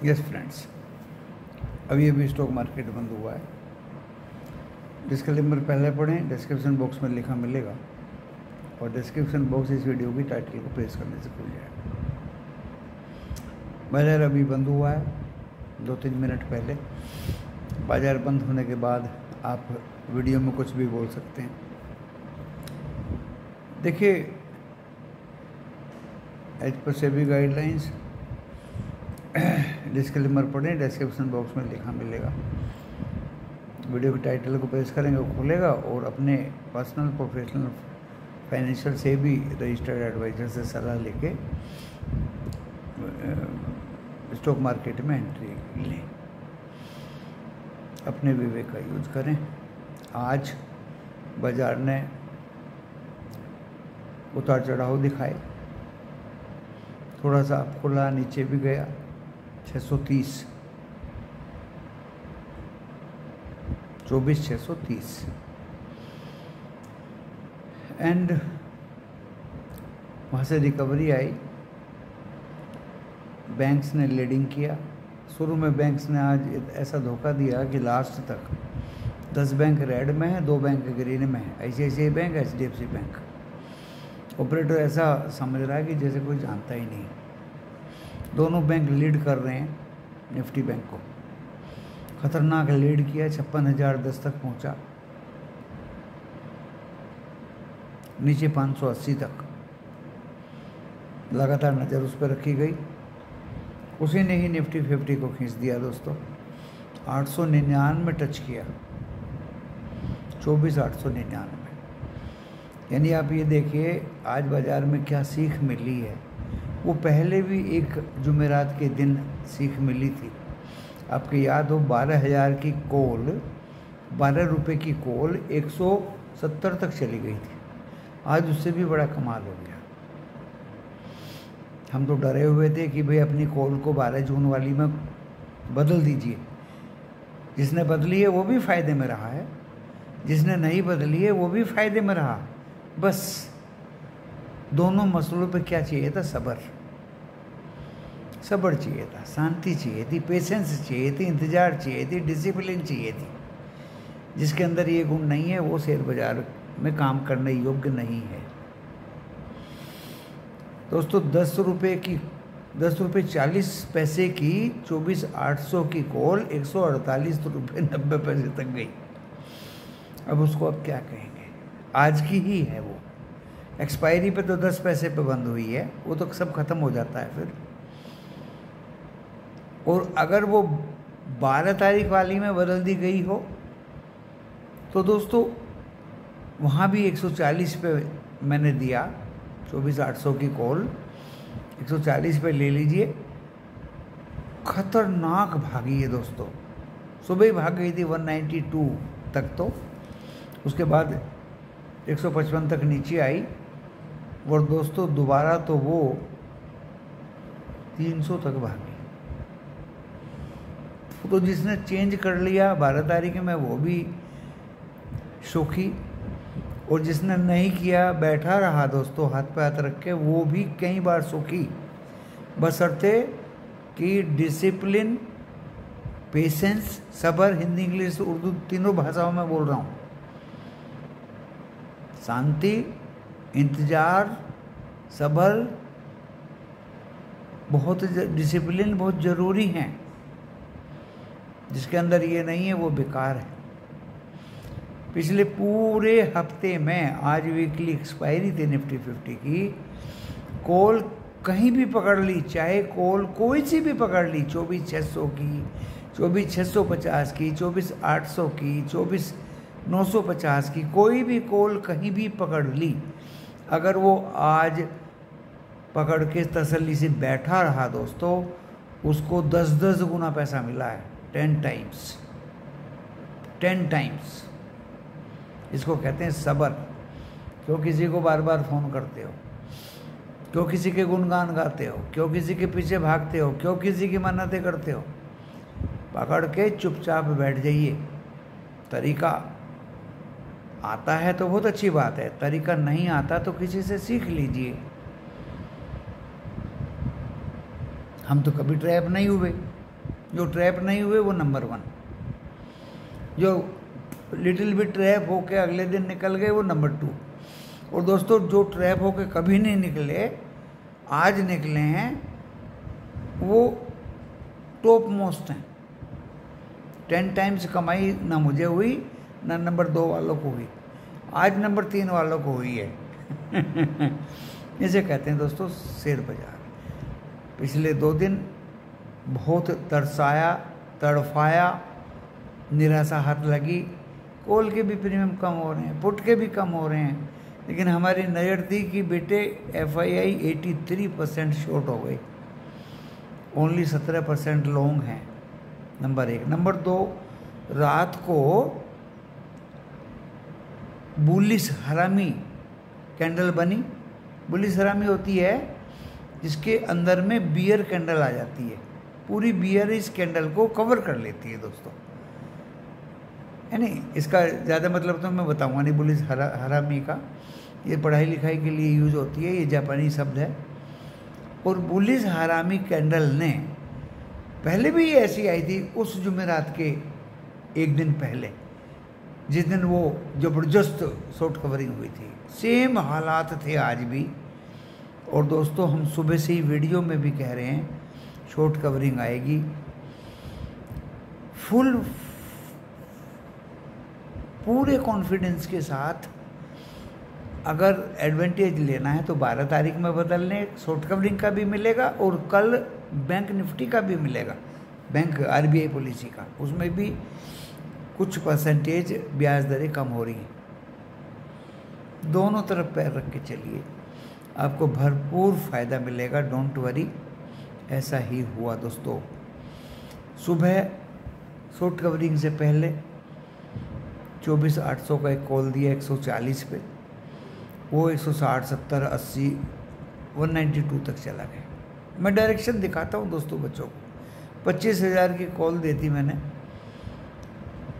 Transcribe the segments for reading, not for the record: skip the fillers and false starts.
Yes friends, अभी stock market बंद हुआ है। डिस्क्लेमर पहले पढ़ें, डिस्क्रिप्शन बॉक्स में लिखा मिलेगा और डिस्क्रिप्शन बॉक्स इस वीडियो की टाइटल को प्रेस करने से खुल जाएगा। बाजार अभी बंद हुआ है 2-3 मिनट पहले। बाजार बंद होने के बाद आप वीडियो में कुछ भी बोल सकते हैं। देखिए, एज पर सेबी गाइडलाइंस, डिस्क्लेमर पढ़ें, डिस्क्रिप्शन बॉक्स में लिखा मिलेगा। वीडियो के टाइटल को प्रेस करेंगे वो खुलेगा और अपने पर्सनल प्रोफेशनल फाइनेंशियल से भी रजिस्टर्ड एडवाइजर से सलाह लेके स्टॉक मार्केट में एंट्री लें। अपने विवेक का यूज करें। आज बाजार ने उतार चढ़ाव दिखाए, थोड़ा सा अप खुला, नीचे भी गया 630, 24,630 एंड वहाँ से रिकवरी आई। बैंक्स ने लीडिंग किया। शुरू में बैंक्स ने आज ऐसा धोखा दिया कि लास्ट तक 10 बैंक रेड में है, 2 बैंक ग्रीन में है, ICICI bank, HDFC bank. Operator ऐसा समझ रहा है कि जैसे कोई जानता ही नहीं। दोनों बैंक लीड कर रहे हैं निफ्टी बैंक को। खतरनाक लीड किया, 56,010 तक पहुंचा, नीचे 580 तक। लगातार नज़र उस पर रखी गई। उसी ने ही निफ्टी 50 को खींच दिया दोस्तों। 899 टच किया, 24,899। यानी आप ये देखिए आज बाज़ार में क्या सीख मिली है। वो पहले भी एक जुमेरात के दिन सीख मिली थी। आपको याद हो 12,000 की कॉल, 12 रुपये की कॉल 170 तक चली गई थी। आज उससे भी बड़ा कमाल हो गया। हम तो डरे हुए थे कि भाई अपनी कॉल को 12 जून वाली में बदल दीजिए। जिसने बदली है वो भी फ़ायदे में रहा है, जिसने नहीं बदली है वो भी फ़ायदे में रहा। बस दोनों मसलों पे क्या चाहिए था? सब्र चाहिए था, शांति चाहिए थी, पेशेंस चाहिए थी, इंतज़ार चाहिए थी, डिसिप्लिन चाहिए थी। जिसके अंदर ये गुण नहीं है वो शेयर बाजार में काम करने योग्य नहीं है दोस्तों। 10 रुपये 40 पैसे की 24,800 की कॉल 148 रुपये 90 पैसे तक गई। अब उसको अब क्या कहेंगे? आज की ही है वो। एक्सपायरी पे तो 10 पैसे पे बंद हुई है, वो तो सब खत्म हो जाता है फिर। और अगर वो 12 तारीख वाली में बदल दी गई हो तो दोस्तों वहाँ भी 140 पे मैंने दिया। 24,800 की कॉल 140 पे ले लीजिए। खतरनाक भागी है दोस्तों। सुबह ही भाग गई थी 192 तक, तो उसके बाद 155 तक नीचे आई और दोस्तों दोबारा तो वो 300 तक भागी। तो जिसने चेंज कर लिया 12 तारीख में वो भी सुखी, और जिसने नहीं किया बैठा रहा दोस्तों हाथ पे हाथ रख के, वो भी कई बार सुखी। बशर्ते कि डिसिप्लिन, पेशेंस, सब्र, हिंदी इंग्लिश उर्दू तीनों भाषाओं में बोल रहा हूँ। शांति, इंतज़ार, सब्र, बहुत डिसिप्लिन बहुत ज़रूरी हैं। जिसके अंदर ये नहीं है वो बेकार है। पिछले पूरे हफ्ते में, आज वीकली एक्सपायरी थी निफ्टी 50 की, कॉल कहीं भी पकड़ ली, चाहे कॉल कोई सी भी पकड़ ली, 24,600 की, 24,650 की, 24,800 की, 24,950 की, कोई भी कॉल कहीं भी पकड़ ली, अगर वो आज पकड़ के तसल्ली से बैठा रहा दोस्तों, उसको 10-10 गुना पैसा मिला है। 10 टाइम्स। इसको कहते हैं सब्र। क्यों किसी को बार बार फ़ोन करते हो? क्यों किसी के गुणगान गाते हो? क्यों किसी के पीछे भागते हो? क्यों किसी की मन्नतें करते हो? पकड़ के चुपचाप बैठ जाइए। तरीका आता है तो बहुत अच्छी बात है, तरीका नहीं आता तो किसी से सीख लीजिए। हम तो कभी ट्रैप नहीं हुए। जो ट्रैप नहीं हुए वो नंबर 1, जो लिटिल बिट ट्रैप होके अगले दिन निकल गए वो नंबर 2, और दोस्तों जो ट्रैप होके कभी नहीं निकले, आज निकले हैं, वो टॉप मोस्ट हैं। 10 टाइम्स कमाई ना मुझे हुई ना नंबर 2 वालों को हुई, आज नंबर 3 वालों को हुई है। इसे कहते हैं दोस्तों शेयर बाजार। पिछले 2 दिन बहुत तरसाया, तड़फाया, निराशा हाथ लगी। कॉल के भी प्रीमियम कम हो रहे हैं, पुट के भी कम हो रहे हैं, लेकिन हमारी नज़र थी कि बेटे FII 83% शॉर्ट हो गई, ओनली 17% लॉन्ग हैं। नंबर 1। नंबर 2, रात को बुलिश हरामी कैंडल बनी। बुलिश हरामी होती है जिसके अंदर में बियर कैंडल आ जाती है, पूरी बियर इस कैंडल को कवर कर लेती है दोस्तों, है नहीं। इसका ज़्यादा मतलब तो मैं बताऊंगा नहीं। बुलिश हरामी का ये पढ़ाई लिखाई के लिए यूज होती है, ये जापानी शब्द है। और बुलिश हरामी कैंडल ने पहले भी ऐसी आई थी उस जुमेरात के एक दिन पहले, जिस दिन वो ज़बरदस्त शॉर्ट कवरिंग हुई थी। सेम हालात थे आज भी। और दोस्तों हम सुबह से ही वीडियो में भी कह रहे हैं शॉर्ट कवरिंग आएगी। पूरे कॉन्फिडेंस के साथ अगर एडवांटेज लेना है तो 12 तारीख में बदलने शॉर्ट कवरिंग का भी मिलेगा, और कल बैंक निफ्टी का भी मिलेगा, बैंक RBI पॉलिसी का, उसमें भी कुछ परसेंटेज ब्याज दरें कम हो रही हैं। दोनों तरफ पैर रख के चलिए, आपको भरपूर फ़ायदा मिलेगा, डोंट वरी। ऐसा ही हुआ दोस्तों। सुबह शॉर्ट कवरिंग से पहले 24,800 का एक कॉल दिया 140 पे, वो 160, 70, 80, 192 तक चला गया। मैं डायरेक्शन दिखाता हूँ दोस्तों बच्चों को। 25,000 की कॉल देती मैंने,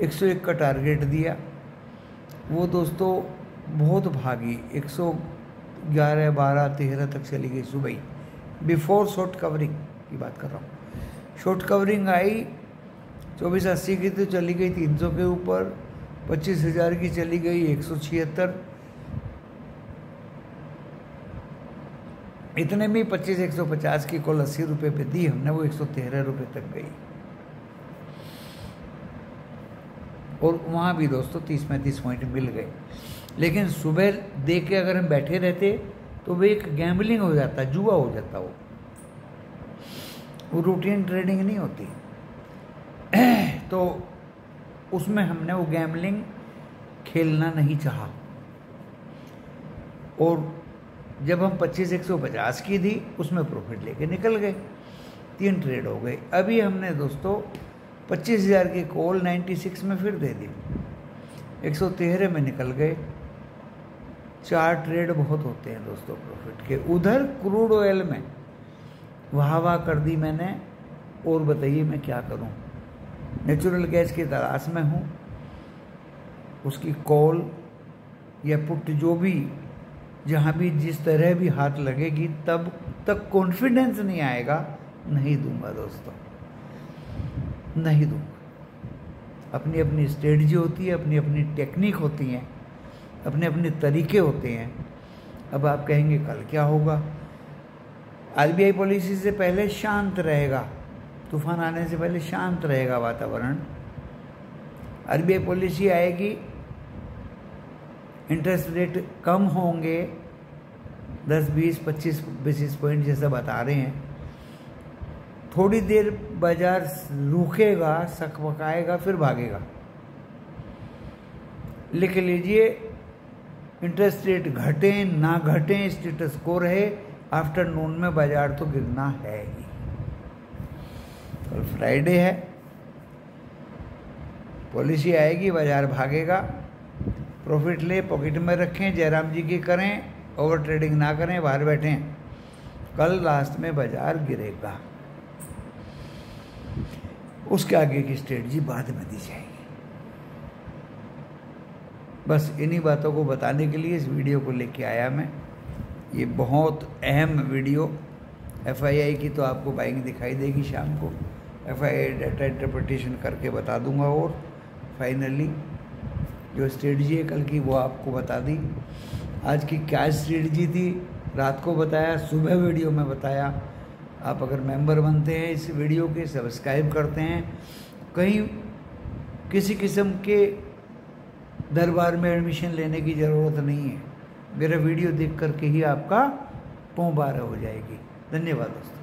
101 का टारगेट दिया, वो दोस्तों बहुत भागी, 111, 12, 13 तक चली गई सुबह ही, बिफोर शॉर्ट कवरिंग की बात कर रहा हूँ। शॉर्ट कवरिंग आई 2480 की तो चली गई 300 के ऊपर, 25,000 की चली गई 176, इतने में 25,150 की कॉल 80 रुपये पे दी हमने, वो 113 रुपये तक गई। और वहाँ भी दोस्तों 30-35 पॉइंट मिल गए। लेकिन सुबह देख के अगर हम बैठे रहते तो वो एक गैम्बलिंग हो जाता, जुआ हो जाता, वो रूटीन ट्रेडिंग नहीं होती। तो उसमें हमने वो गैम्बलिंग खेलना नहीं चाहा, और जब हम 25,150 की थी उसमें प्रॉफिट लेके निकल गए, 3 ट्रेड हो गए। अभी हमने दोस्तों 25,000 की कॉल 96 में फिर दे दी, 113 में निकल गए। 4 ट्रेड बहुत होते हैं दोस्तों प्रॉफिट के। उधर क्रूड ऑयल में वाह कर दी मैंने, और बताइए मैं क्या करूं। नेचुरल गैस की तलाश में हूं, उसकी कॉल या पुट जो भी, जहां भी जिस तरह भी हाथ लगेगी, तब तक कॉन्फिडेंस नहीं आएगा, नहीं दूंगा दोस्तों, नहीं दूंगा। अपनी अपनी स्ट्रेटजी होती है, अपनी अपनी टेक्निक होती हैं, अपने अपने तरीके होते हैं। अब आप कहेंगे कल क्या होगा। RBI पॉलिसी से पहले शांत रहेगा, तूफान आने से पहले शांत रहेगा वातावरण। RBI पॉलिसी आएगी, इंटरेस्ट रेट कम होंगे, 10, 20, 25 बेसिस पॉइंट जैसा बता रहे हैं। थोड़ी देर बाजार रुकेगा, सकपकाएगा, फिर भागेगा। लिख लीजिए, इंटरेस्ट रेट घटे ना घटे, स्टेटस को रहे, आफ्टरनून में बाजार तो गिरना है ही। कल फ्राइडे है, पॉलिसी आएगी, बाजार भागेगा। प्रॉफिट ले, पॉकेट में रखें, जयराम जी की करें, ओवर ट्रेडिंग ना करें, बाहर बैठें। कल लास्ट में बाजार गिरेगा, उसके आगे की स्ट्रेटजी बाद में दी जाएगी। बस इन्हीं बातों को बताने के लिए इस वीडियो को लेके आया मैं। ये बहुत अहम वीडियो FII की तो आपको बाइंग दिखाई देगी शाम को, FII डाटा इंटरप्रिटेशन करके बता दूंगा। और फाइनली जो स्ट्रेटजी है कल की वो आपको बता दी। आज की क्या स्ट्रेटजी थी रात को बताया, सुबह वीडियो में बताया। आप अगर मेंबर बनते हैं इस वीडियो के, सब्सक्राइब करते हैं, कहीं किसी किस्म के दरबार में एडमिशन लेने की ज़रूरत नहीं है। मेरा वीडियो देख करके ही आपका पाँव बारह हो जाएगी। धन्यवाद दोस्तों।